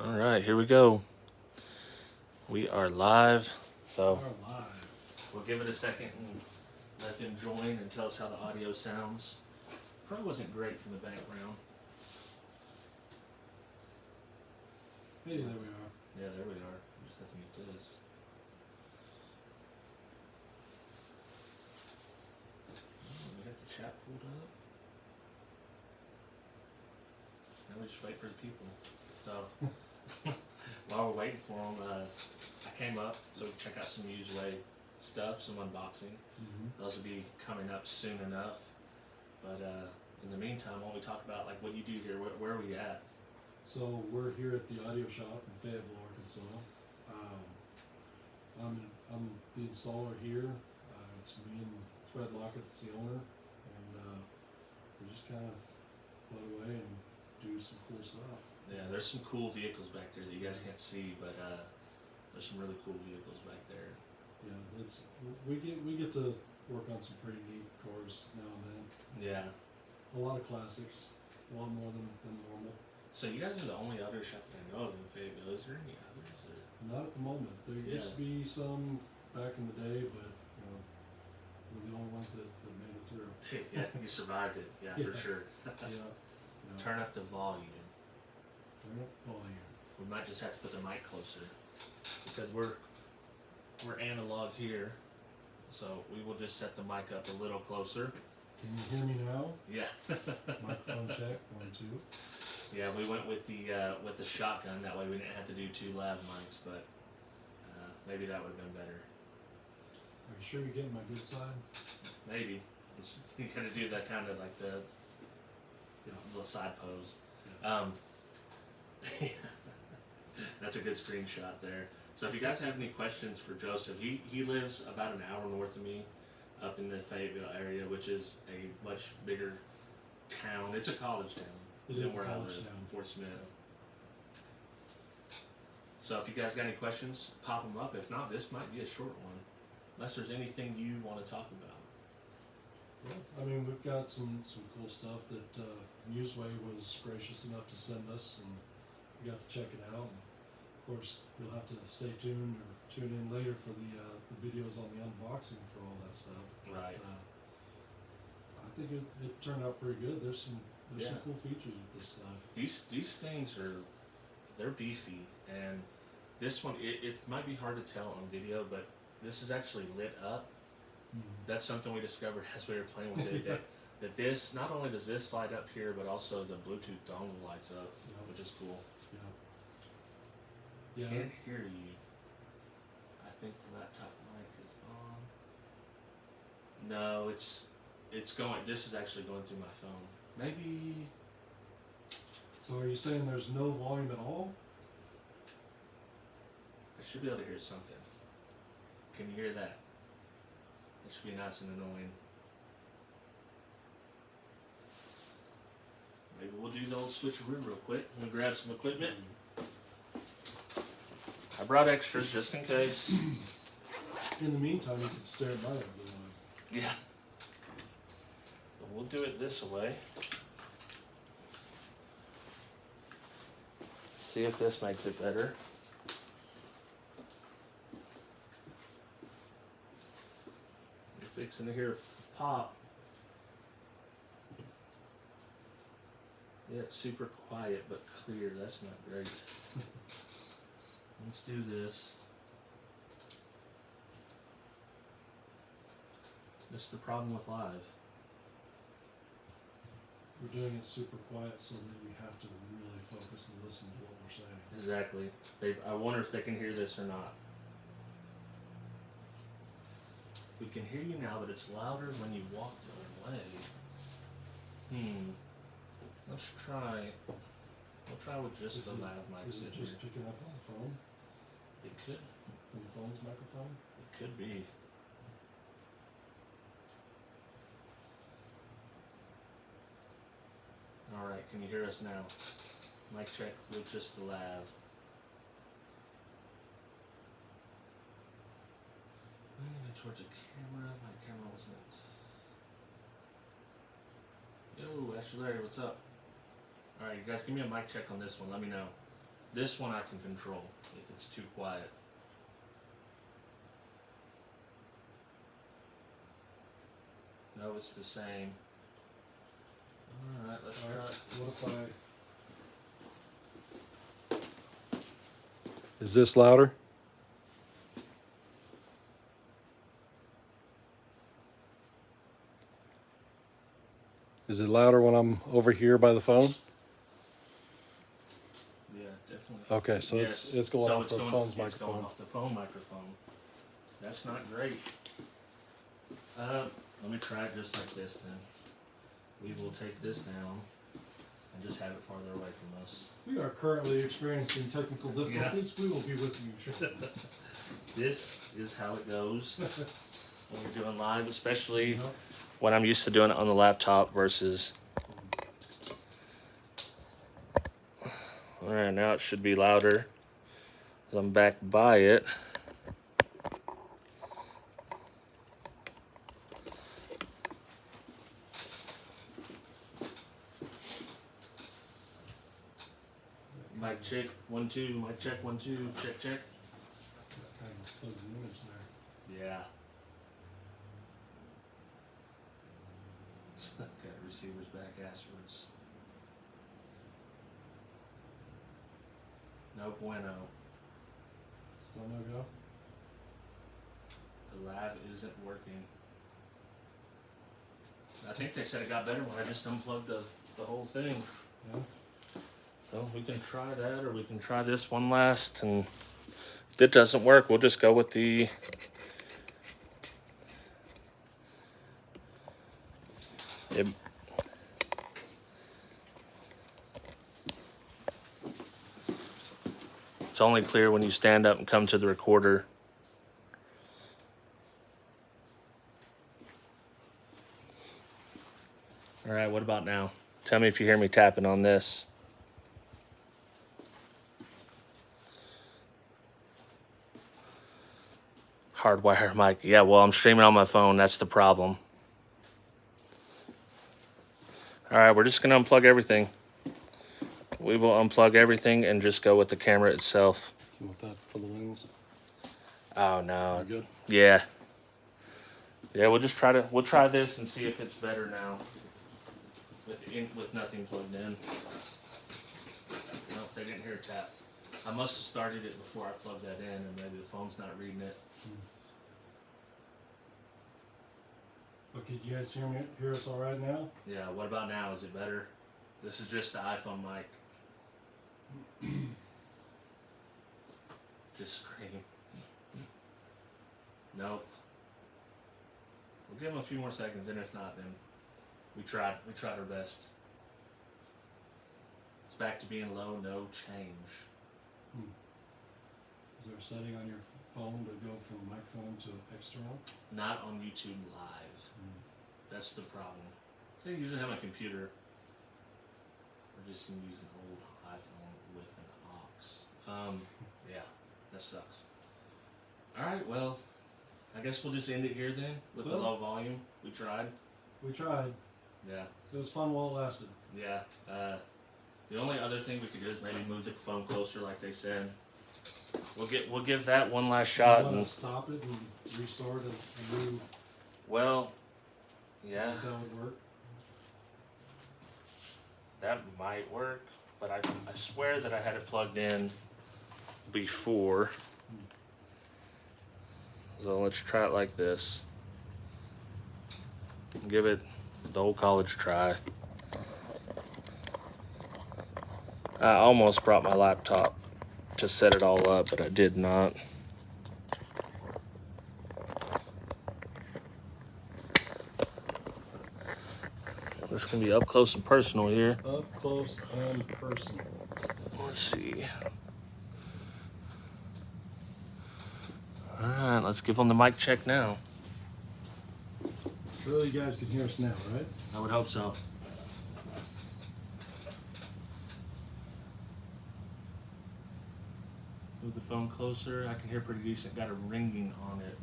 All right, here we go. We are live, so We're live. we'll give it a second and let them join and tell us how the audio sounds. Probably wasn't great from the background. Hey, there we are. Yeah, there we are. We just have to mute this. We got the chat pulled up. Now we just wait for the people. So while we're waiting for them, I came up so we can check out some Useway stuff, some unboxing. Those will be coming up soon enough. But in the meantime, why don't we talk about like what you do here? Where are we at? So we're here at the audio shop in Fayetteville, Arkansas. I'm the installer here. It's me and Fred Lockett's the owner, and we just kind of plug away and do some cool stuff. Yeah, there's some cool vehicles back there that you guys can't see, but there's some really cool vehicles back there. Yeah, we get to work on some pretty neat cars now and then. Yeah. A lot of classics, a lot more than normal. So you guys are the only auto shop that I know of in Fayetteville. Is there any others? Or? Not at the moment. There used to be some back in the day, but we're the only ones that made it through. Yeah, you survived it. Yeah, for sure. Yeah. Turn up the volume. Turn up the volume. We might just have to put the mic closer because we're analog here, so we will just set the mic up a little closer. Can you hear me now? Yeah. Microphone check 1 2. Yeah, we went with the shotgun. That way we didn't have to do 2 lav mics, but maybe that would have been better. Are you sure you're getting my good side? Maybe you gotta do that kind of like the little side pose. Yeah. That's a good screenshot there. So if you guys have any questions for Joseph, he lives about an hour north of me, up in the Fayetteville area, which is a much bigger town. It's a college town. It is a where I college live, town. Fort Smith. So if you guys got any questions, pop them up. If not, this might be a short one, unless there's anything you want to talk about. Well, I mean, we've got some cool stuff that Newsway was gracious enough to send us, and we got to check it out. And of course, you'll have to stay tuned or tune in later for the videos on the unboxing for all that stuff. Right. But, I think it turned out pretty good. There's some cool features with this stuff. These things they're beefy, and this one it might be hard to tell on video, but this is actually lit up. That's something we discovered as we were playing with it. That this not only does this light up here, but also the Bluetooth dongle lights up, which is cool. Yeah. Can't hear you. I think the laptop mic is on. No, it's going. This is actually going through my phone. Maybe. So are you saying there's no volume at all? I should be able to hear something. Can you hear that? It should be nice and annoying. Maybe we'll do the old switcheroo real quick. I'm gonna grab some equipment. I brought extras just in case. In the meantime, you can stare at my other one. Yeah. So we'll do it this way. See if this makes it better. You're fixing to hear pop. Yeah, it's super quiet but clear. That's not great. Let's do this. This is the problem with live. We're doing it super quiet so that you have to really focus and listen to what we're saying. Exactly. I wonder if they can hear this or not. We can hear you now, but it's louder when you walk the other way. Let's try. We'll try with just the lav mic. Is it just picking up on the phone? It could. On the phone's microphone? It could be. Alright, can you hear us now? Mic check with just the lav. I'm gonna go towards the camera. My camera wasn't. Yo, Ashley Larry, what's up? Alright, you guys give me a mic check on this one. Let me know. This one I can control if it's too quiet. No, it's the same. Alright, let's try it. What if Is this louder? Is it louder when I'm over here by the phone? Yeah, definitely. Okay, so Yes. it's going So off the phone's It's going microphone. off the phone microphone. That's not great. Let me try it just like this then. We will take this down and just have it farther away from us. We are currently experiencing technical difficulties. We will be with you shortly. This is how it goes when you're doing live, especially Yep. when I'm used to doing it on the laptop versus. Alright, now it should be louder because I'm back by it. Mic check, 1, 2, mic check, 1, 2, check, check. Kind of fuzzy image there. Yeah. Got receivers back afterwards. No bueno. Still no go? The lav isn't working. I think they said it got better when I just unplugged the whole thing. Yeah. So we can try that, or we can try this one last, and if it doesn't work, we'll just go with the It's only clear when you stand up and come to the recorder. All right, what about now? Tell me if you hear me tapping on this. Hardwire mic. Yeah, well, I'm streaming on my phone. That's the problem. All right, we're just going to unplug everything. We will unplug everything and just go with the camera itself. You want that for the lens? Oh, no. You good? Yeah. Yeah, we'll try this and see if it's better now. With nothing plugged in. Nope, they didn't hear a tap. I must have started it before I plugged that in, and maybe the phone's not reading it. Okay, do you guys hear us all right now? Yeah, what about now? Is it better? This is just the iPhone mic. Just scream. Nope. We'll give them a few more seconds, and if not, then we tried our best. It's back to being low, no change. Is there a setting on your phone to go from microphone to external? Not on YouTube Live. That's the problem. So I usually have my computer. Or just use an old iPhone with an aux. Yeah, that sucks. Alright, well, I guess we'll just end it here then with the low volume. We tried. We tried. Yeah. It was fun while it lasted. Yeah. The only other thing we could do is maybe move the phone closer, like they said. We'll give that one last shot. You want And to stop it and restore it and move? well, yeah, That would work. that might work, but I swear that I had it plugged in before. So let's try it like this. Give it the old college try. I almost brought my laptop to set it all up, but I did not. This can be up close and personal here. Up close and personal. Let's see. Alright, let's give them the mic check now. Surely you guys can hear us now, right? I would hope so. Move the phone closer. I can hear pretty decent. Got a ringing on it.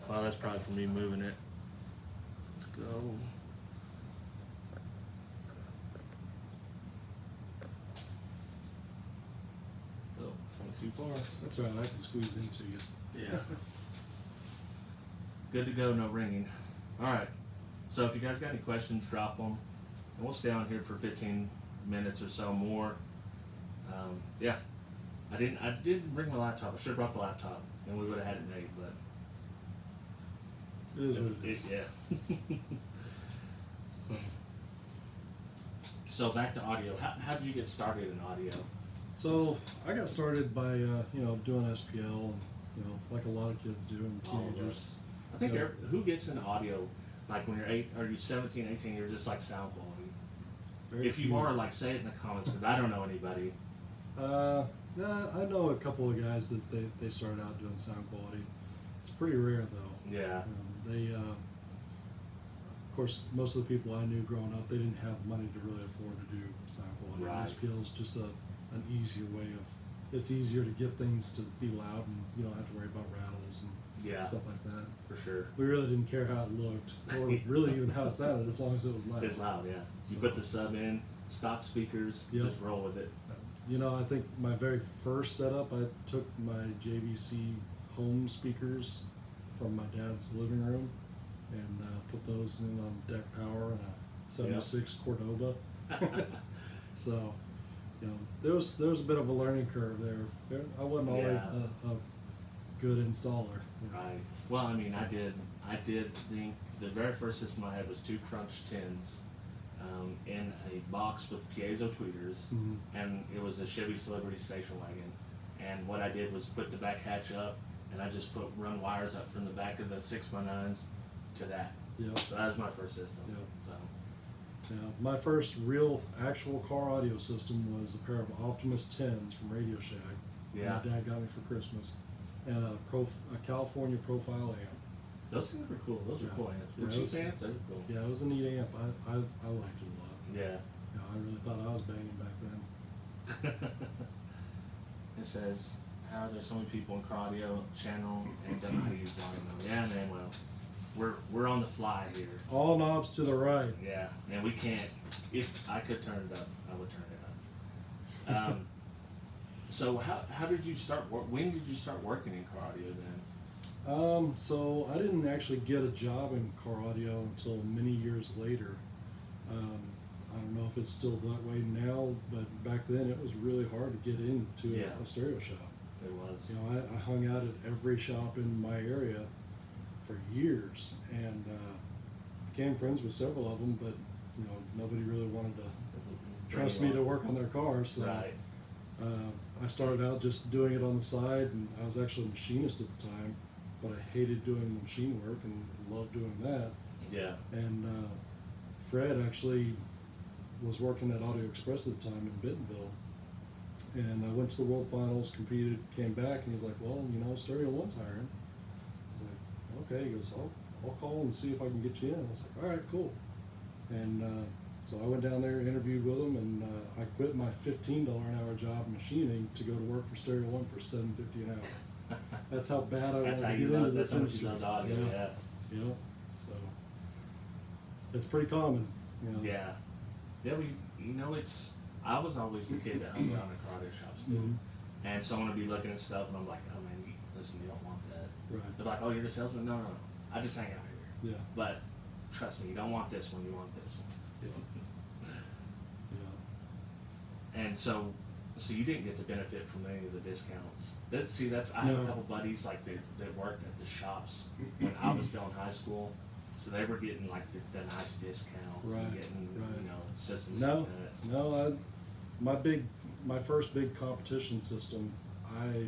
Well, that's probably from me moving it. Let's go. Not too far. That's right. I can squeeze into you. Yeah. Good to go, no ringing. Alright, so if you guys got any questions, drop them. And we'll stay on here for 15 minutes or so more. Yeah. I didn't bring my laptop. I should have brought the laptop and we would have had it made, but It is what it is. yeah. So, So back to audio. How did you get started in audio? so I got started by doing SPL, and like a lot of kids do, and All of teenagers. us. I think Yeah. who gets into audio like when you're 8, are you 17, 18, you're just like sound quality? Very If you few. are, like, say it in the comments because I don't know anybody. I know a couple of guys that they started out doing sound quality. It's pretty rare though. Yeah. Of course, most of the people I knew growing up, they didn't have money to really afford to do sound quality. Right. SPL is just an easier way of. It's easier to get things to be loud, and you don't have to worry about rattles and Yeah. stuff like that. For sure. We really didn't care how it looked, or really even how it sounded, as long as it was loud. It's loud, yeah. You So- put the sub in, stock speakers, Yep. just roll with it. I think my very first setup, I took my JVC home speakers from my dad's living room and put those in on deck power and a 76 Cordoba. So, there was a bit of a learning curve there. I wasn't always Yeah. a good installer. Right. Well, I mean, I did think the very first system I had was 2 Crunch 10s in a box with piezo tweeters, Mhm. and it was a Chevy Celebrity station wagon. And what I did was put the back hatch up, and I just run wires up from the back of the 6x9s to that. Yeah. So that was my first system. Yeah. So Yeah, my first real actual car audio system was a pair of Optimus 10s from Radio Shack. yeah, My dad got me for Christmas, and a California Profile amp. those things were cool. Those were Yeah. cool amps. Yeah, Were it cheap was- amps? They were cool. Yeah, it was a neat amp. I liked it a lot. Yeah. I really thought I was banging back then. It says, how are there so many people in car audio channel and don't know how to use volume? Yeah, man, well, we're on the fly here. All knobs to the right. Yeah, and we can't, if I could turn it up, I would turn it up. So how did you start, when did you start working in car audio then? So I didn't actually get a job in car audio until many years later. I don't know if it's still that way now, but back then it was really hard to get into Yeah. a stereo shop. It was. I hung out at every shop in my area for years, and became friends with several of them, but nobody really wanted to trust me to work on their cars. So Right. I started out just doing it on the side, and I was actually a machinist at the time, but I hated doing the machine work and loved doing that. Yeah. And Fred actually was working at Audio Express at the time in Bentonville, and I went to the World Finals, competed, came back, and he's like, well, Stereo One's hiring. I was like, okay. He goes, I'll call and see if I can get you in. I was like, all right, cool. And so I went down there, interviewed with him, and I quit my $15 an hour job machining to go to work for Stereo One for $7.50 an hour. That's how bad I wanted That's to how get you into love, this that's how much you industry. love audio, yeah. Yeah. So it's pretty common. Yeah. Yeah, I was always the kid that hung around the car audio shops too. Mhm. And someone would be looking at stuff and I'm like, oh man, listen, you don't want that. Right. They're like, oh, you're the salesman? No. I just hang out here. Yeah. But trust me, you don't want this one, you want this one. Yeah. Yeah. And so you didn't get the benefit from any of the discounts. I have No. a couple buddies like that worked at the shops when I was still in high school. So they were getting like the nice discounts and Right, getting, right. systems No, like that. no. My first big competition system, I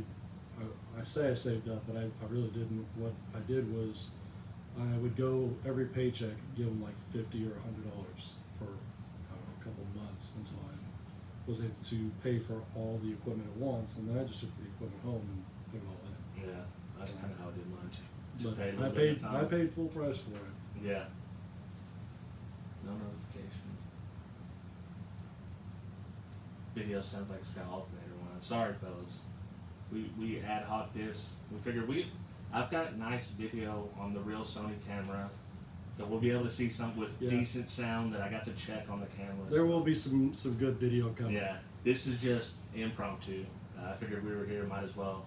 say I saved up, but I really didn't. What I did was I would go every paycheck, give them like $50 or $100 for a couple months until I was able to pay for all the equipment at once, and then I just took the equipment home and put it all in. Yeah, that's kind of how I did mine too. Just But paid a little I bit at paid a time. I paid full price for it. Yeah. No notification. Video sounds like Sky Alternator one. Sorry, fellas. We ad hoc this. We figured I've got nice video on the real Sony camera, so we'll be able to see something with Yeah. decent sound that I got to check on the camera. There will be some good video coming. Yeah, this is just impromptu. I figured we were here, might as well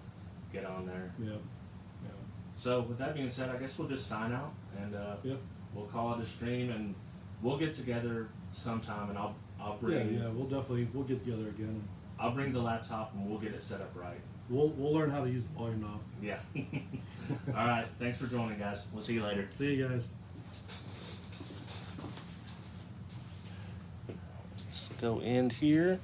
get on there. Yep. So with that being said, I guess we'll just sign out and Yep. we'll call it a stream, and we'll get together sometime, and I'll bring We'll get together again. I'll bring the laptop and we'll get it set up right. We'll learn how to use the volume knob. Yeah. All right. Thanks for joining, guys. We'll see you later. See you guys. Let's go end here.